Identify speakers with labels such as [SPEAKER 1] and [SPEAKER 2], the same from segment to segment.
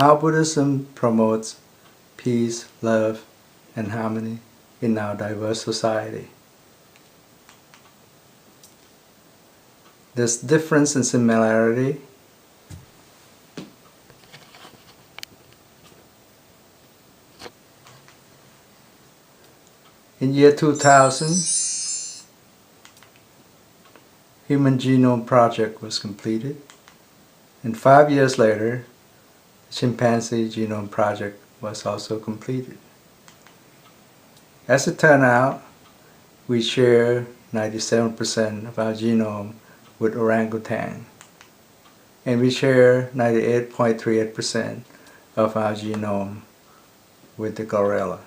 [SPEAKER 1] How Buddhism promotes peace, love, and harmony in our diverse society. There's difference and similarity. In year 2000, Human Genome Project was completed, and 5 years later, the Chimpanzee Genome Project was also completed. As it turned out, we share 97% of our genome with orangutan, and we share 98.38% of our genome with the gorilla.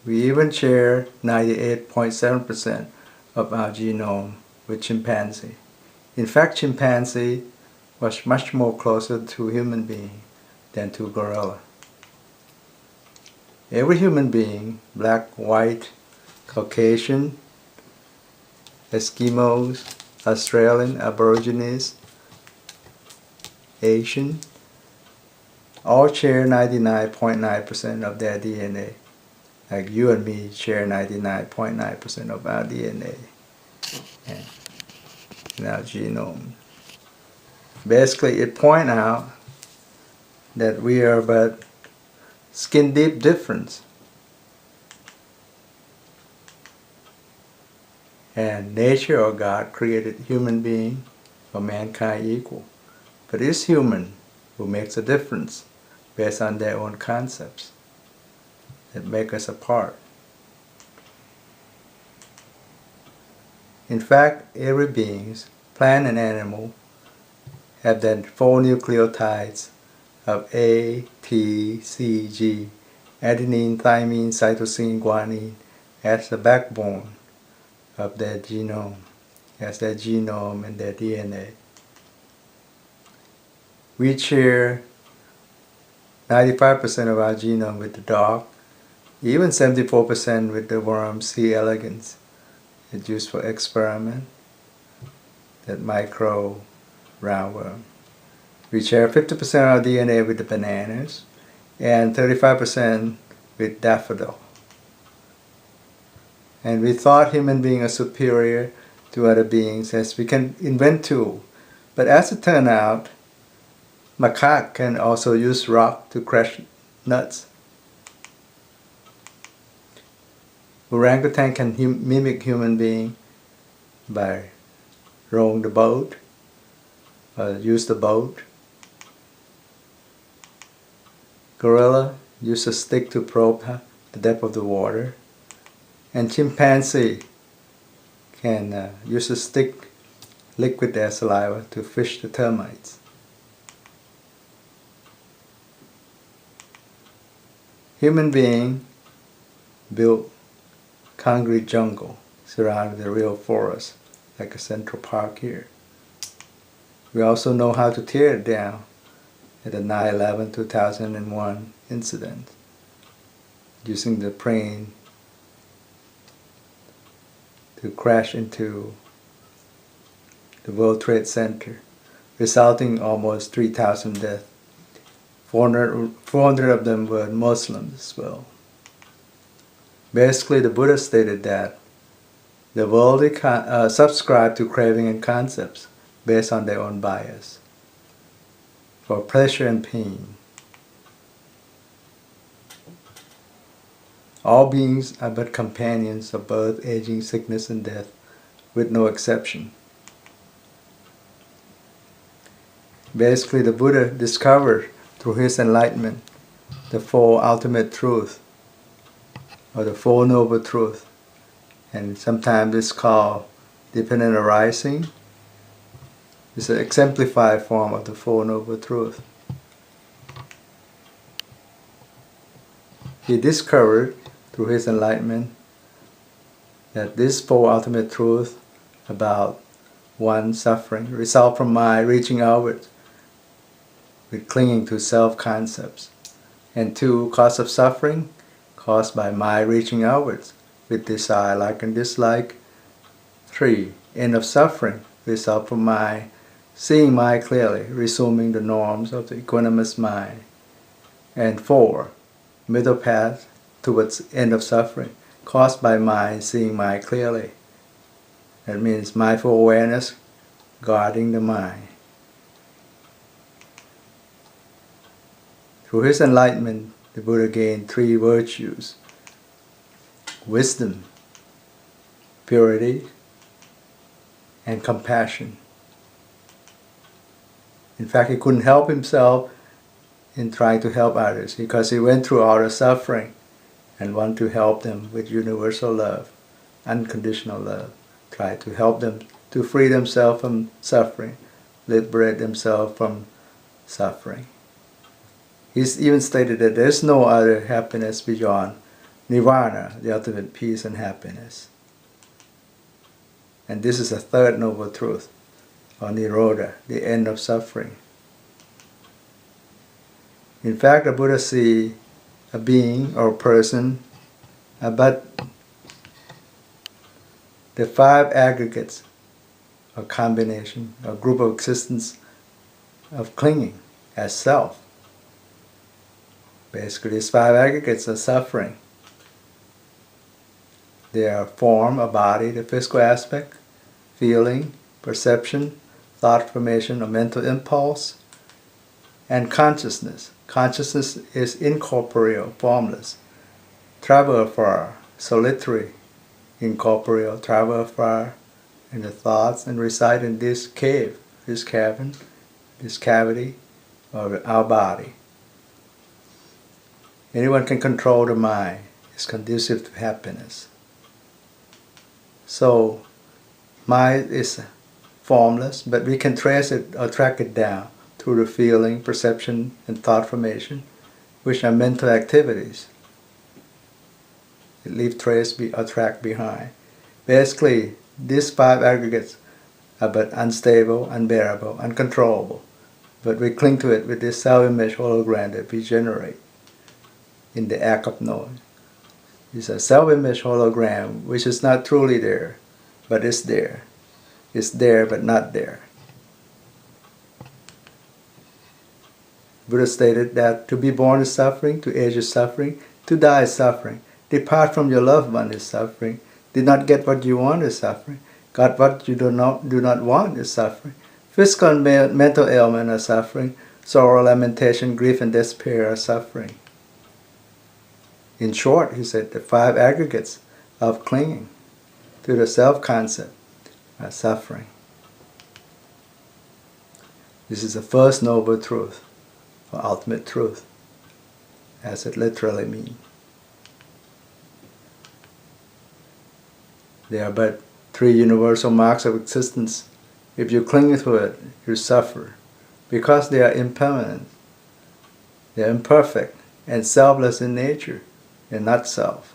[SPEAKER 1] We even share 98.7% of our genome with chimpanzee. In fact, chimpanzee was much more closer to human being than to gorilla. Every human being, black, white, Caucasian, Eskimos, Australian, Aborigines, Asian, all share 99.9% of their DNA. Like you and me share 99.9% of our DNA in our genome. Basically, it points out that we are but skin deep difference. And nature or God created human being for mankind equal. But it's human who makes a difference based on their own concepts that make us apart. In fact, every being, plant and animal, have then 4 nucleotides of A, T, C, G, adenine, thymine, cytosine, guanine, as the backbone of their genome, as their genome and their DNA. We share 95% of our genome with the dog, even 74% with the worm C. elegans. It's used for experiment, that micro roundworm. We share 50% of our DNA with the bananas and 35% with daffodil. And we thought human beings are superior to other beings as we can invent tools. But as it turned out, macaque can also use rock to crush nuts. Orangutan can mimic human being by rowing the boat, or use the boat. Gorilla use a stick to probe the depth of the water. And chimpanzee can use a stick, liquid their saliva, to fish the termites. Human being built concrete jungle surrounding the real forest, like a Central Park here. We also know how to tear it down at the 9/11/2001 incident, using the plane to crash into the World Trade Center, resulting in almost 3,000 deaths. 400 of them were Muslims as well. Basically, the Buddha stated that the world subscribe to craving and concepts based on their own bias, for pleasure and pain. All beings are but companions of birth, aging, sickness, and death, with no exception. Basically, the Buddha discovered through his enlightenment the 4 ultimate truths, or the 4 noble truths, and sometimes it's called dependent arising. It's an exemplified form of the 4 noble truths. He discovered through his enlightenment that these 4 ultimate truths about 1, suffering, result from my reaching outward with clinging to self-concepts, and 2, cause of suffering, caused by my reaching outwards with desire, like and dislike. 3, end of suffering, result from my seeing mind clearly, resuming the norms of the equanimous mind. And 4, middle path towards end of suffering, caused by mind, seeing mind clearly. That means mindful awareness, guarding the mind. Through his enlightenment, the Buddha gained 3 virtues: wisdom, purity, and compassion. In fact, he couldn't help himself in trying to help others because he went through all the suffering and wanted to help them with universal love, unconditional love. Try to help them to free themselves from suffering, liberate themselves from suffering. He's even stated that there's no other happiness beyond nirvana, the ultimate peace and happiness. And this is a third noble truth, or nirodha, the end of suffering. In fact, the Buddha sees a being or a person, but the 5 aggregates, a combination, a group of existence of clinging as self. Basically, these 5 aggregates are suffering. They are form, a body, the physical aspect, feeling, perception, thought formation, or mental impulse, and consciousness. Consciousness is incorporeal, formless, travel afar, solitary, incorporeal, travel afar in the thoughts and reside in this cave, this cavern, this cavity of our body. Anyone can control the mind. It's conducive to happiness. So, mind is formless, but we can trace it or track it down through the feeling, perception, and thought formation, which are mental activities. It leaves trace or track behind. Basically, these 5 aggregates are but unstable, unbearable, uncontrollable, but we cling to it with this self-image hologram that we generate in the act of knowing. It's a self-image hologram which is not truly there, but it's there. It's there, but not there. Buddha stated that to be born is suffering, to age is suffering, to die is suffering. Depart from your loved one is suffering. Did not get what you want is suffering. Got what you do not want is suffering. Physical and mental ailment are suffering. Sorrow, lamentation, grief, and despair are suffering. In short, he said, the 5 aggregates of clinging to the self-concept are suffering. This is the first noble truth, or ultimate truth, as it literally means. There are but 3 universal marks of existence. If you cling to it, you suffer, because they are impermanent, they are imperfect, and selfless in nature, and not self.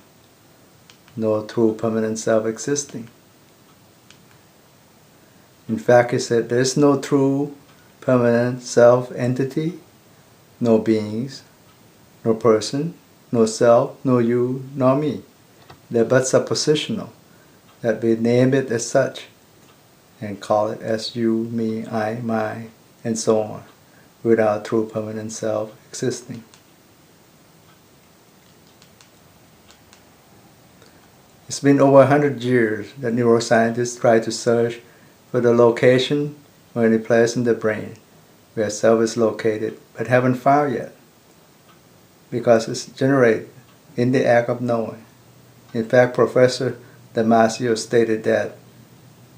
[SPEAKER 1] No true permanent self existing. In fact, he said, there is no true permanent self entity, no beings, no person, no self, no you, nor me. They're but suppositional, that we name it as such and call it as you, me, I, my, and so on, without true permanent self existing. It's been over 100 years that neuroscientists try to search for the location or any place in the brain where self is located, but haven't found yet, because it's generated in the act of knowing. In fact, Professor Damasio stated that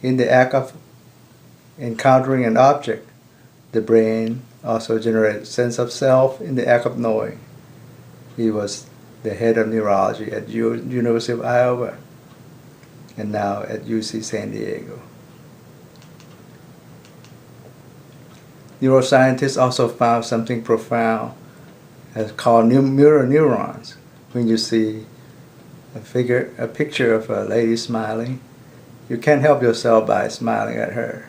[SPEAKER 1] in the act of encountering an object, the brain also generates sense of self in the act of knowing. He was the head of neurology at University of Iowa, and now at UC San Diego. Neuroscientists also found something profound called mirror neurons. When you see a picture of a lady smiling, you can't help yourself by smiling at her.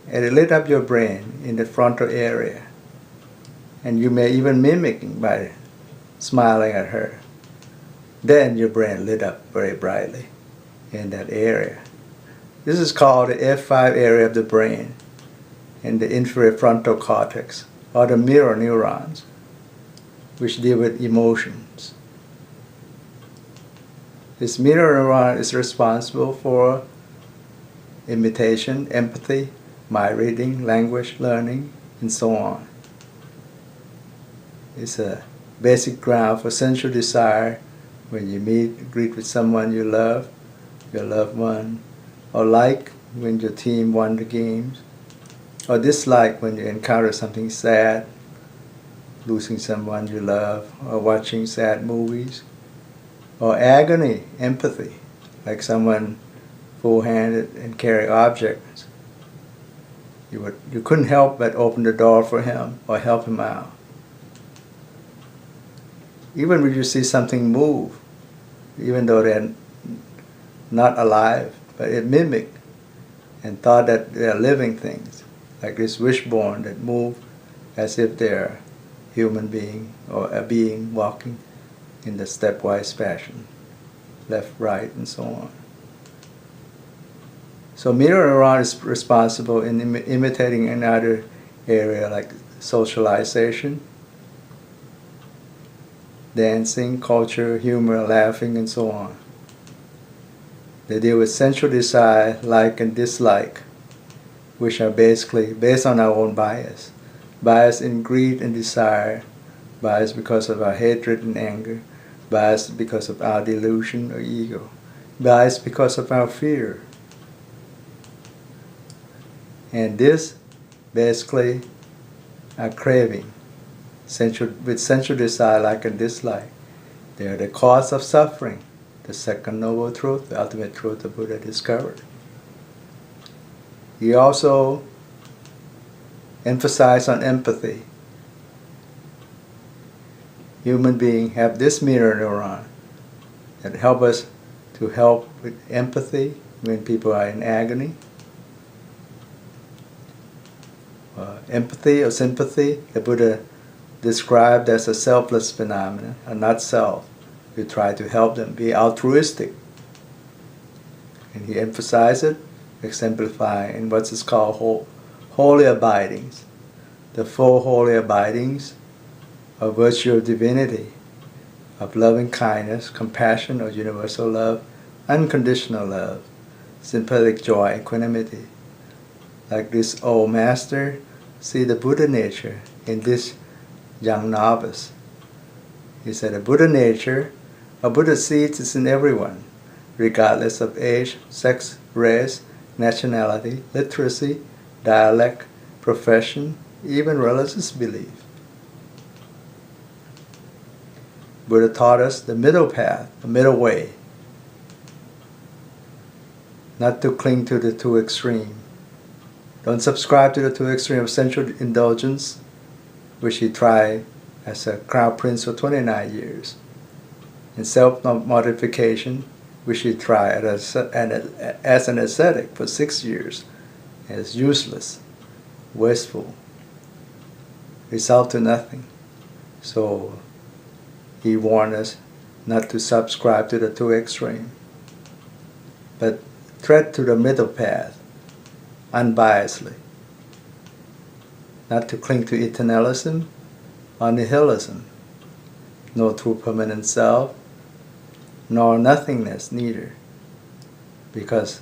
[SPEAKER 1] And it lit up your brain in the frontal area. And you may even mimicking by smiling at her. Then your brain lit up very brightly in that area. This is called the F5 area of the brain. in the inferior frontal cortex, or the mirror neurons, which deal with emotions. This mirror neuron is responsible for imitation, empathy, mind reading, language learning, and so on. It's a basic ground for sensual desire when you greet with someone you love, your loved one, or like when your team won the games, or dislike when you encounter something sad, losing someone you love, or watching sad movies, or agony, empathy, like someone full-handed and carry objects. You couldn't help but open the door for him or help him out. Even when you see something move, even though they're not alive, but it mimicked and thought that they're living things, like this wishbone that move as if they're a human being or a being walking in the stepwise fashion, left, right, and so on. So mirror neuron is responsible in imitating another area like socialization, dancing, culture, humor, laughing, and so on. They deal with sensual desire, like and dislike, which are basically based on our own bias. Bias in greed and desire, bias because of our hatred and anger, bias because of our delusion or ego, bias because of our fear. And this basically are craving, with sensual desire, like and dislike. They are the cause of suffering, the second noble truth, the ultimate truth the Buddha discovered. He also emphasized on empathy. Human beings have this mirror neuron that help us to help with empathy when people are in agony. Empathy or sympathy, the Buddha described as a selfless phenomenon, and not self. You try to help them be altruistic. And he emphasized it, exemplifying in what is called holy abidings. The four holy abidings of virtue of divinity, of loving kindness, compassion or universal love, unconditional love, sympathetic joy, equanimity. Like this old master, see the Buddha nature in this young novice. He said, a Buddha nature, a Buddha seed is in everyone, regardless of age, sex, race, nationality, literacy, dialect, profession, even religious belief. Buddha taught us the middle path, the middle way, not to cling to the two extremes. Don't subscribe to the two extremes of sensual indulgence, which he tried as a crown prince for 29 years, and self-mortification, which he tried as an ascetic for 6 years, as useless, wasteful, result to nothing. So he warned us not to subscribe to the two extremes, but tread to the middle path, unbiasedly. Not to cling to eternalism or nihilism, no true permanent self, nor nothingness neither, because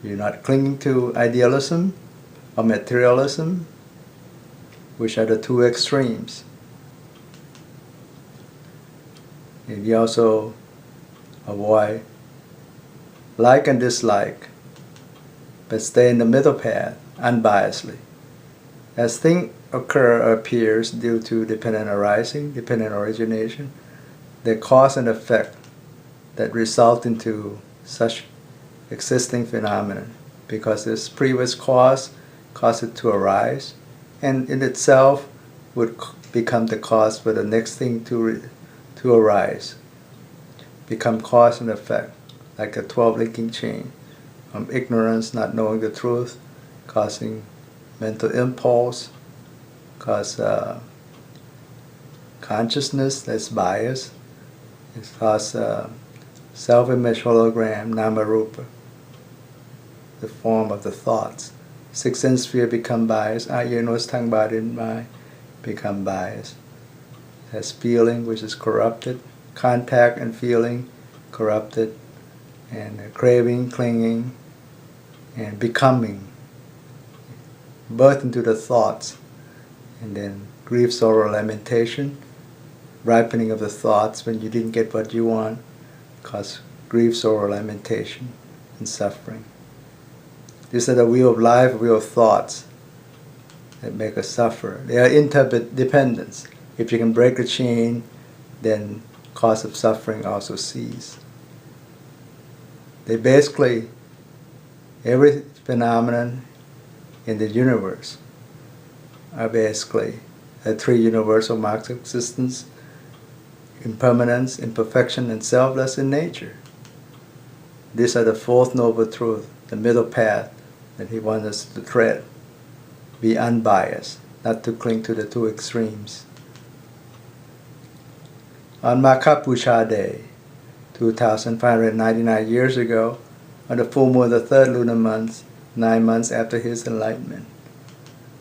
[SPEAKER 1] you're not clinging to idealism or materialism, which are the two extremes. And you also avoid like and dislike, but stay in the middle path, unbiasedly. As things occur or appears due to dependent arising, dependent origination, they cause and effect that result into such existing phenomenon, because this previous cause caused it to arise, and in itself would become the cause for the next thing to arise, become cause and effect, like a 12 linking chain, from ignorance, not knowing the truth, causing mental impulse, cause consciousness that's biased, it causes self-image hologram, nama rupa, the form of the thoughts, Six sense sphere become biased. Eye, ear, nose, tongue, body, and mind become biased. It has feeling, which is corrupted. Contact and feeling, corrupted. And craving, clinging, and becoming. Birth into the thoughts. And then grief, sorrow, lamentation. Ripening of the thoughts when you didn't get what you want. Cause grief, sorrow, lamentation, and suffering. These are the wheel of life, wheel of thoughts that make us suffer. They are interdependence. If you can break the chain, then cause of suffering also cease. They basically, every phenomenon in the universe are basically the three universal marks of existence: impermanence, imperfection, and selfless in nature. These are the fourth noble truth, the middle path that he wants us to tread. Be unbiased, not to cling to the two extremes. On Makapusha Day, 2,599 years ago, on the full moon of the third lunar month, 9 months after his enlightenment,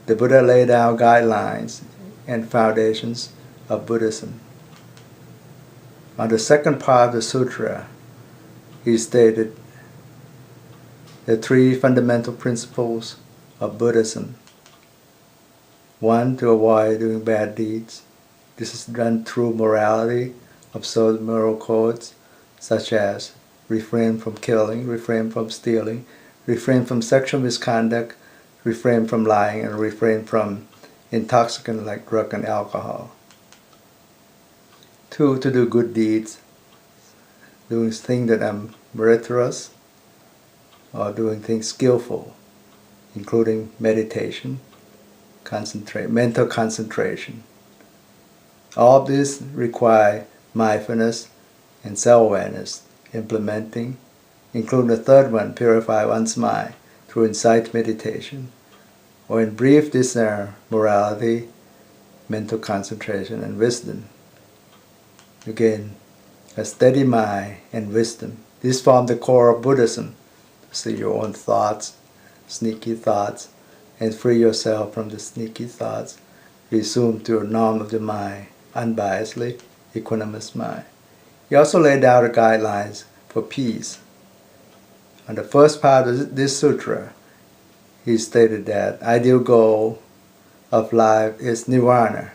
[SPEAKER 1] the Buddha laid down guidelines and foundations of Buddhism. On the second part of the sutra, he stated the three fundamental principles of Buddhism. One, to avoid doing bad deeds. This is done through morality, observe moral codes, such as refrain from killing, refrain from stealing, refrain from sexual misconduct, refrain from lying, and refrain from intoxicants like drug and alcohol. Two, to do good deeds, doing things that are meritorious, or doing things skillful, including meditation, mental concentration. All of this require mindfulness and self-awareness, implementing, including the third one, purify one's mind through insight meditation. Or in brief, these are morality, mental concentration, and wisdom. Again, a steady mind and wisdom. These form the core of Buddhism. See your own thoughts, sneaky thoughts, and free yourself from the sneaky thoughts. Resume to a norm of the mind, unbiasedly, equanimous mind. He also laid out the guidelines for peace. On the first part of this sutra, he stated that ideal goal of life is nirvana,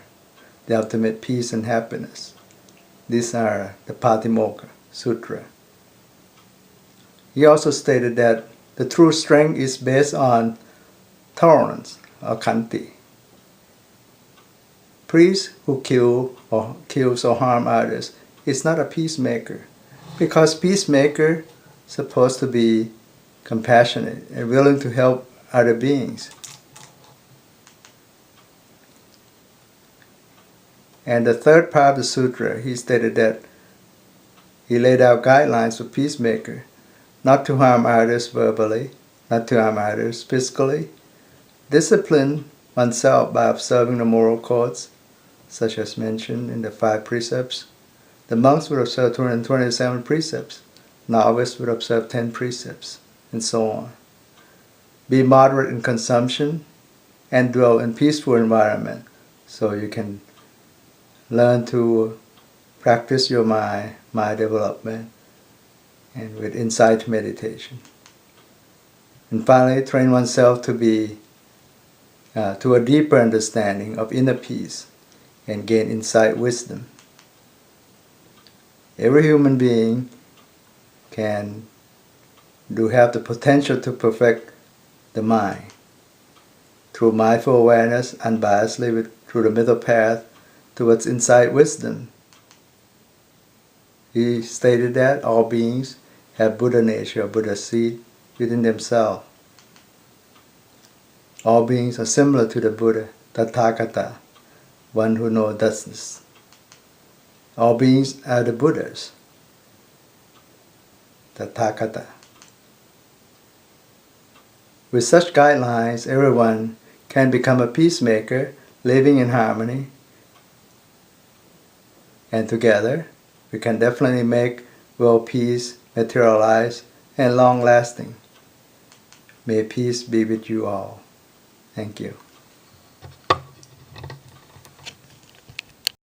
[SPEAKER 1] the ultimate peace and happiness. These are the Patimokkha Sutra. He also stated that the true strength is based on tolerance, or khanti. Priest who kills or harm others is not a peacemaker, because peacemaker is supposed to be compassionate and willing to help other beings. And the third part of the sutra, he stated that he laid out guidelines for peacemaker, not to harm others verbally, not to harm others physically, discipline oneself by observing the moral codes, such as mentioned in the 5 precepts. The monks would observe 227 precepts, novices would observe 10 precepts, and so on. Be moderate in consumption and dwell in peaceful environment, so you can learn to practice your mind development, and with insight meditation. And finally, train oneself to be to a deeper understanding of inner peace and gain insight wisdom. Every human being have the potential to perfect the mind through mindful awareness, unbiasedly through the middle path towards insight wisdom. He stated that all beings have Buddha nature, or Buddha seed, within themselves. All beings are similar to the Buddha, Tathagata, one who knows thusness. All beings are the Buddhas, Tathagata. With such guidelines, everyone can become a peacemaker, living in harmony, and together we can definitely make world peace materialize and long-lasting. May peace be with you all. Thank you.